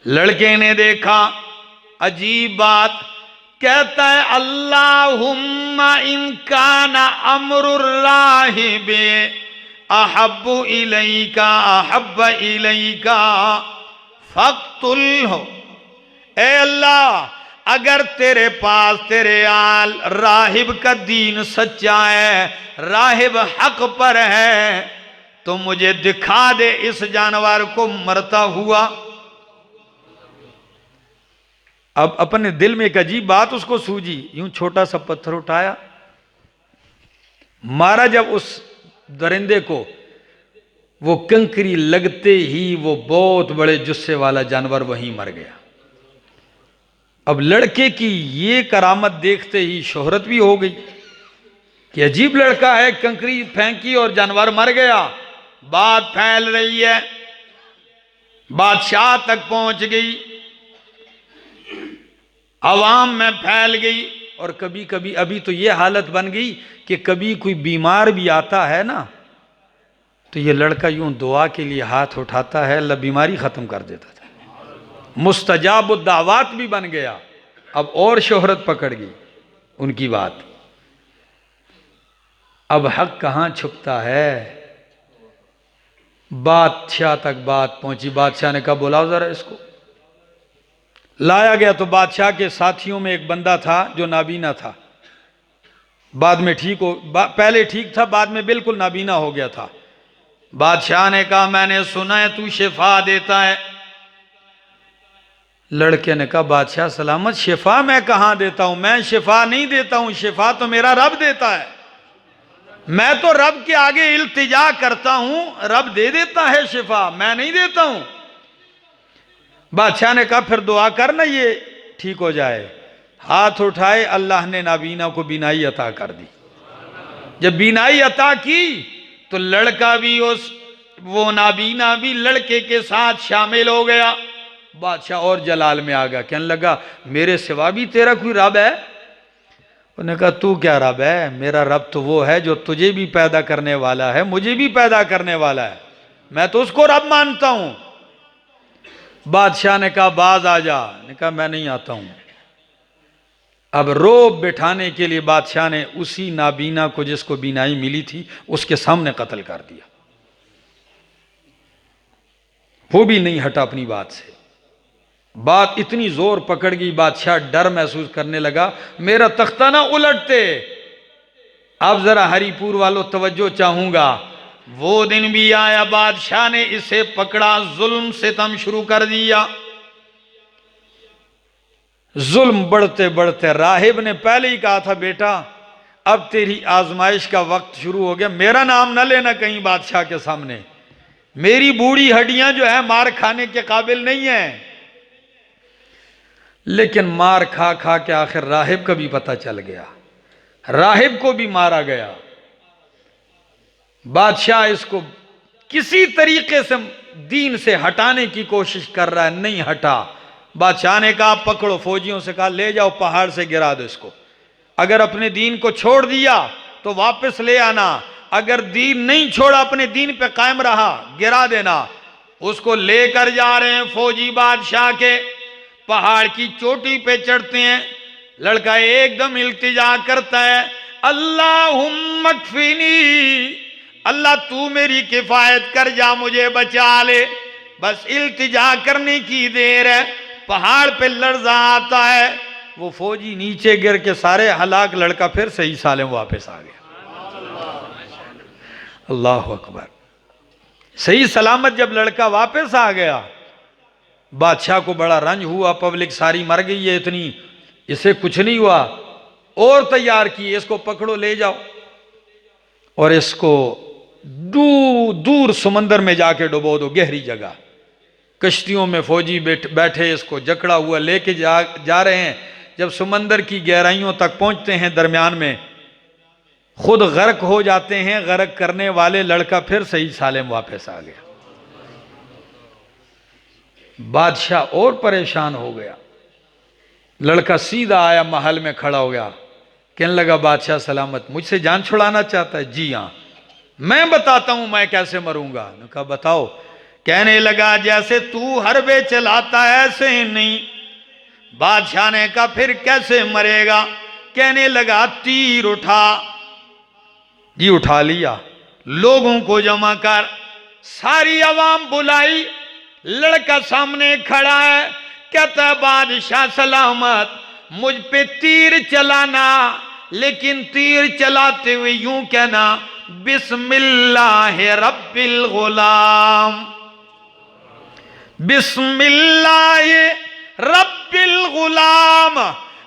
लड़के ने देखा, अजीब बात, कहता है अल्लाहुम्मा इनकाना अमरुर राहिबे अहब्बु इलैका अहब्ब इलैका फक्तुल हो। ए अल्लाह, अगर तेरे पास तेरे आल राहिब का दीन सच्चा है, राहिब हक पर है, तो मुझे दिखा दे इस जानवर को मरता हुआ। अब अपने दिल में एक अजीब बात उसको सूझी, यूं छोटा सा पत्थर उठाया, मारा जब उस दरिंदे को, वो कंकरी लगते ही वो बहुत बड़े जुस्से वाला जानवर वहीं मर गया। अब लड़के की ये करामत देखते ही शोहरत भी हो गई कि अजीब लड़का है, कंकरी फेंकी और जानवर मर गया। बात फैल रही है, बादशाह तक पहुंच गई, अवाम में फैल गई। और कभी कभी अभी तो ये हालत बन गई कि कभी कोई बीमार भी आता है ना, तो ये लड़का यूं दुआ के लिए हाथ उठाता है, अल्लाह बीमारी खत्म कर देता था, मुस्तजाब दावत भी बन गया। अब और शोहरत पकड़ गई उनकी बात। अब हक कहां छुपता है, बादशाह तक बात पहुंची। बादशाह ने कहा बुलाओ जरा इसको। लाया गया तो बादशाह के साथियों में एक बंदा था जो नाबीना था, बाद में ठीक हो, पहले ठीक था, बाद में बिल्कुल नाबीना हो गया था। बादशाह ने कहा मैंने सुना है तू शिफा देता है। लड़के ने कहा बादशाह सलामत, शिफा मैं कहां देता हूं, मैं शिफा नहीं देता हूं, शिफा तो मेरा रब देता है, मैं तो रब के आगे इल्तिजा करता हूं, रब दे देता है शिफा, मैं नहीं देता हूं। बादशाह ने कहा फिर दुआ कर ना ये ठीक हो जाए। हाथ उठाए, अल्लाह ने नाबीना को बीनाई अता कर दी। जब बीनाई अता की तो लड़का भी वो नाबीना भी लड़के के साथ शामिल हो गया। बादशाह और जलाल में आ गया, कहने लगा मेरे सिवा भी तेरा कोई रब है। उन्होंने कहा तू क्या रब है, मेरा रब तो वो है जो तुझे भी पैदा करने वाला है, मुझे भी पैदा करने वाला है, मैं तो उसको रब मानता हूं। बादशाह ने कहा बाज आ जा, ने कहा मैं नहीं आता हूं। अब रोब बिठाने के लिए बादशाह ने उसी नाबीना को जिसको बीनाई मिली थी उसके सामने कत्ल कर दिया। वो भी नहीं हटा अपनी बात से। बात इतनी जोर पकड़ गई, बादशाह डर महसूस करने लगा मेरा तख्ता ना उलटते। अब जरा हरिपुर वालों तवज्जो चाहूंगा, वो दिन भी आया, बादशाह ने इसे पकड़ा, जुल्म सितम शुरू कर दिया। जुल्म बढ़ते बढ़ते राहिब ने पहले ही कहा था बेटा अब तेरी आजमाइश का वक्त शुरू हो गया, मेरा नाम न लेना कहीं बादशाह के सामने, मेरी बूढ़ी हड्डियां जो है मार खाने के काबिल नहीं है। लेकिन मार खा खा के आखिर राहिब का भी पता चल गया, राहिब को भी मारा गया। बादशाह इसको किसी तरीके से दीन से हटाने की कोशिश कर रहा है, नहीं हटा। बादशाह ने कहा पकड़ो, फौजियों से कहा ले जाओ पहाड़ से गिरा दो इसको। अगर अपने दीन को छोड़ दिया तो वापस ले आना, अगर दीन नहीं छोड़ा, अपने दीन पे कायम रहा, गिरा देना। उसको लेकर जा रहे हैं फौजी बादशाह के, पहाड़ की चोटी पे चढ़ते हैं। लड़का एकदम इल्तिजा करता है, अल्लाहुम्मा कफिनी, अल्लाह तू मेरी किफायत कर जा, मुझे बचा ले। बस इल्तिजा करने की देर है, पहाड़ पे लर्जा आता है, वो फौजी नीचे गिर के सारे हलाक, लड़का फिर सही सालेम वापस आ गया। अल्लाह अकबर। सही सलामत जब लड़का वापस आ गया, बादशाह को बड़ा रंज हुआ, पब्लिक सारी मर गई है इतनी, इसे कुछ नहीं हुआ। और तैयार किए, इसको पकड़ो ले जाओ और इसको दूर दूर समंदर में जाके डुबो दो, गहरी जगह। कश्तियों में फौजी बैठे इसको जकड़ा हुआ लेके जा रहे हैं। जब समंदर की गहराइयों तक पहुंचते हैं, दरमियान में खुद गर्क हो जाते हैं। गर्क करने वाले लड़का फिर सही सालेम वापस आ गया। बादशाह और परेशान हो गया। लड़का सीधा आया, महल में खड़ा हो गया, कहने लगा बादशाह सलामत, मुझसे जान छुड़ाना चाहता है? जी हाँ, मैं बताता हूं मैं कैसे मरूंगा। ने कहा बताओ। कहने लगा जैसे तू हरबे चलाता है ऐसे नहीं। बादशाह ने कहा फिर कैसे मरेगा? कहने लगा तीर उठा। जी उठा लिया, लोगों को जमा कर, सारी आवाम बुलाई, लड़का सामने खड़ा है, कहता है बादशाह सलामत, मुझ पे तीर चलाना, लेकिन तीर चलाते हुए यूं कहना बिस्मिल्लाह रब्बिल गुलाम, बिस्मिल्लाह रब्बिल गुलाम,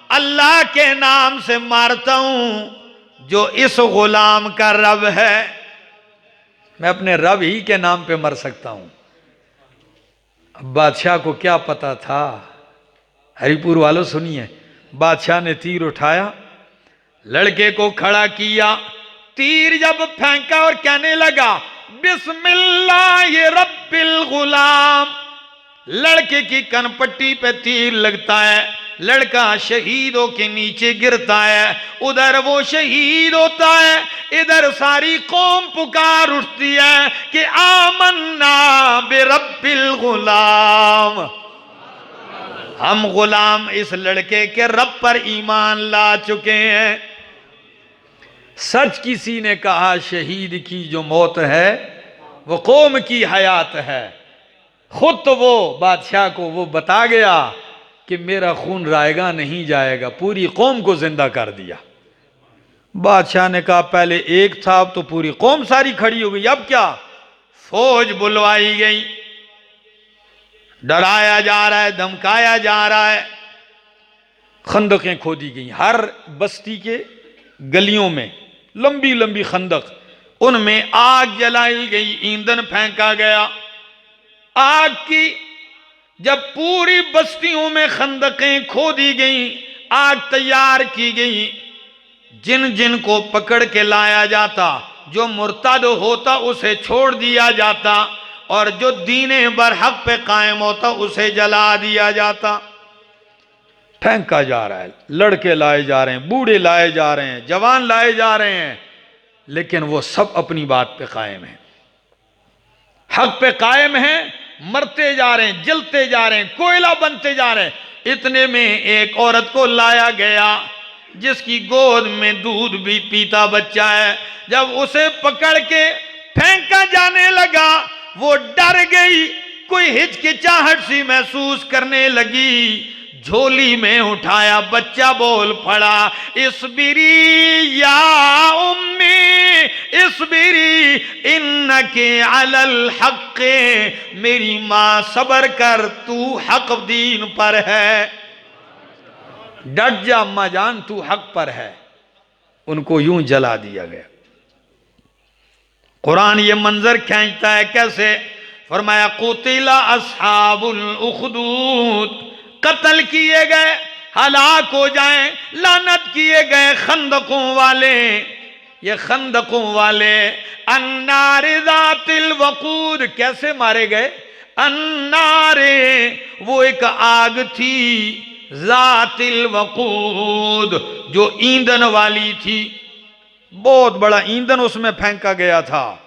अल्लाह के नाम से मारता हूं जो इस गुलाम का रब है। मैं अपने रब ही के नाम पे मर सकता हूं। अब बादशाह को क्या पता था? हरिपुर वालों सुनिए, बादशाह ने तीर उठाया, लड़के को खड़ा किया, तीर जब फेंका और कहने लगा बिस्मिल्लाह रब्बिल गुलाम, लड़के की कनपट्टी पे तीर लगता है, लड़का शहीदों के नीचे गिरता है। उधर वो शहीद होता है, इधर सारी कौम पुकार उठती है कि आमन्ना बिरब्बिल गुलाम, हम गुलाम इस लड़के के रब पर ईमान ला चुके हैं। सच किसी ने कहा शहीद की जो मौत है वो कौम की हयात है। खुद तो वो बादशाह को वो बता गया कि मेरा खून रायगा नहीं जाएगा, पूरी कौम को जिंदा कर दिया। बादशाह ने कहा पहले एक था, अब तो पूरी कौम सारी खड़ी हो गई, अब क्या? फौज बुलवाई गई, डराया जा रहा है, धमकाया जा रहा है। खंदकें खोदी गई, हर बस्ती के गलियों में लंबी लंबी खंदक, उनमें आग जलाई गई, ईंधन फेंका गया। आग की जब पूरी बस्तियों में खंदकें खोदी गई, आग तैयार की गई, जिन जिन को पकड़ के लाया जाता, जो मुर्तद होता उसे छोड़ दिया जाता, और जो दीने बरहक पे कायम होता उसे जला दिया जाता। फेंका जा रहा है, लड़के लाए जा रहे हैं, बूढ़े लाए जा रहे हैं, जवान लाए जा रहे हैं, लेकिन वो सब अपनी बात पे कायम है, हक पे कायम है। मरते जा रहे हैं, जलते जा रहे हैं, कोयला बनते जा रहे हैं। इतने में एक औरत को लाया गया जिसकी गोद में दूध भी पीता बच्चा है। जब उसे पकड़ के फेंका जाने लगा, वो डर गई, कोई हिचकिचाहट सी महसूस करने लगी। झोली में उठाया बच्चा, बोल पड़ा इस्बिरी या उम्मी इस्बिरी इन्नके अलल हक़्क़े, मेरी मां सबर कर, तू हक दीन पर है, डट जा अम्मा जान, तू हक पर है। उनको यूं जला दिया गया। कुरान ये मंजर खींचता है कैसे? फरमाया कुतिला अस्हाबुल उखदूद, कत्ल किए गए, हलाक हो जाएं, लानत किए गए खंदकों वाले। ये खंदकों वाले अन्नार ज़ातिल वक़ूद कैसे मारे गए? अन्नारे, वो एक आग थी, ज़ातिल वक़ूद, जो ईंधन वाली थी, बहुत बड़ा ईंधन उसमें फेंका गया था।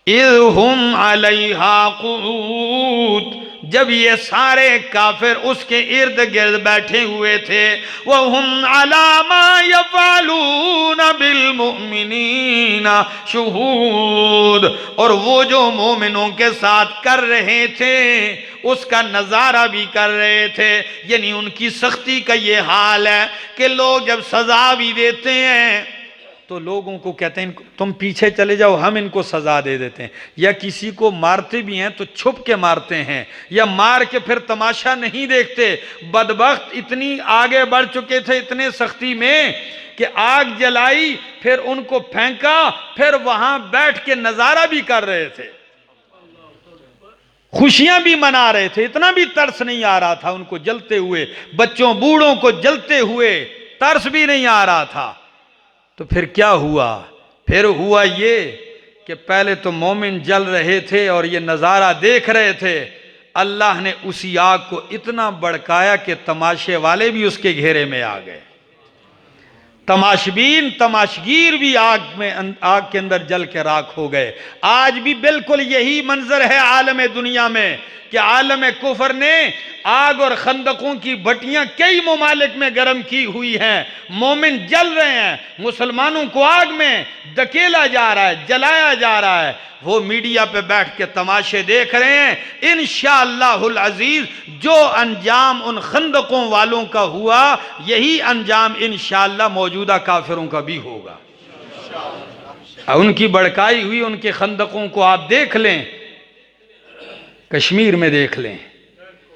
इज़हुम अलैहा क़ुऊद, जब ये सारे काफिर उसके इर्द गिर्द बैठे हुए थे, वहुम अला मा यफ़अलून बिल मुमिनीना शुहूद, और वो जो मोमिनों के साथ कर रहे थे उसका नज़ारा भी कर रहे थे। यानी उनकी सख्ती का ये हाल है कि लोग जब सजा भी देते हैं तो लोगों को कहते हैं तुम पीछे चले जाओ, हम इनको सजा दे देते हैं। या किसी को मारते भी हैं तो छुप के मारते हैं, या मार के फिर तमाशा नहीं देखते। बदबख्त इतनी आगे बढ़ चुके थे इतने सख्ती में कि आग जलाई, फिर उनको फेंका, फिर वहां बैठ के नजारा भी कर रहे थे, खुशियां भी मना रहे थे। इतना भी तरस नहीं आ रहा था उनको जलते हुए, बच्चों बूढ़ों को जलते हुए तरस भी नहीं आ रहा था। तो फिर क्या हुआ? फिर हुआ ये कि पहले तो मोमिन जल रहे थे और ये नज़ारा देख रहे थे। अल्लाह ने उसी आग को इतना भड़काया कि तमाशे वाले भी उसके घेरे में आ गए। तमाशबीन, तमाशगीर भी आग के अंदर जल के राख हो गए। आज भी बिल्कुल यही मंजर है आलम दुनिया में कि आलम कुफर ने आग और खंदकों की भट्टियां कई ममालिक में गर्म की हुई हैं। मोमिन जल रहे हैं, मुसलमानों को आग में धकेला जा रहा है, जलाया जा रहा है। वो मीडिया पे बैठ के तमाशे देख रहे हैं। इंशाअल्लाहुल अजीज जो अंजाम उन खंदकों वालों का हुआ, यही अंजाम इंशाअल्लाह मौजूदा काफिरों का भी होगा। उनकी भड़काई हुई उनके खंदकों को आप देख लें, कश्मीर में देख लें,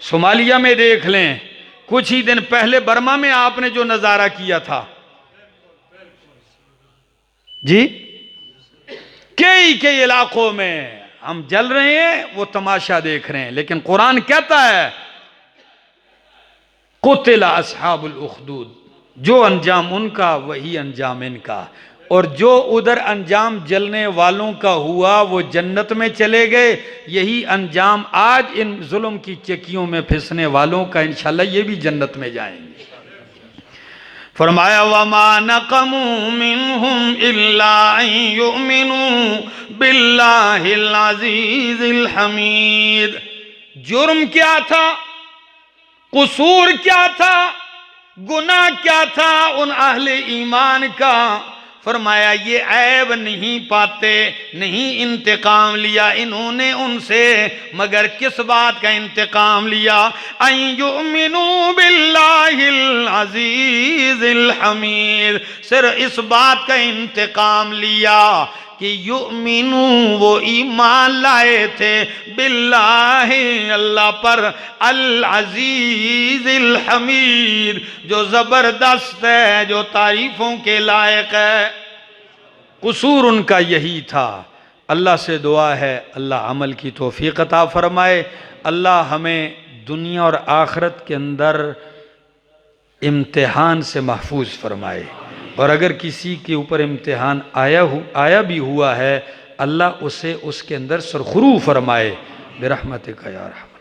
सोमालिया में देख लें, कुछ ही दिन पहले बर्मा में आपने जो नजारा किया था जी, कई इलाकों में हम जल रहे हैं, वो तमाशा देख रहे हैं। लेकिन कुरान कहता है कुतिला अस्हाबुल उखदूद, जो अंजाम उनका वही अंजाम इनका। और जो उधर अंजाम जलने वालों का हुआ वो जन्नत में चले गए, यही अंजाम आज इन जुल्म की चक्कियों में फिसने वालों का, इंशाल्लाह ये भी जन्नत में जाएंगे। फरमाया वमा नक़मू मिनहुम इल्ला अन युमिनू बिल्लाहिल अज़ीज़िल हमीद। जुर्म क्या था, कसूर क्या था, गुनाह क्या था उन अहले ईमान का? फरमाया ये ऐब नहीं पाते, नहीं इंतकाम लिया इन्होंने उनसे, मगर किस बात का इंतकाम लिया? अन युमिनू बिल्लाहिल अज़ीज़िल हमीद, सिर्फ इस बात का इंतकाम लिया कि युमिनू, वो ईमान लाए थे, बिल्लाहि, अल्लाह पर, अल अज़ीज़िल हमीद, जो जबरदस्त है, जो तारीफों के लायक है। कसूर उनका यही था। अल्लाह से दुआ है अल्लाह अमल की तौफीक अता फरमाए। अल्लाह हमें दुनिया और आखिरत के अंदर इम्तिहान से महफूज फरमाए। और अगर किसी के ऊपर इम्तिहान आया भी हुआ है, अल्लाह उसे उसके अंदर सरखुरू फरमाए। बिरहमतिका या रहमान।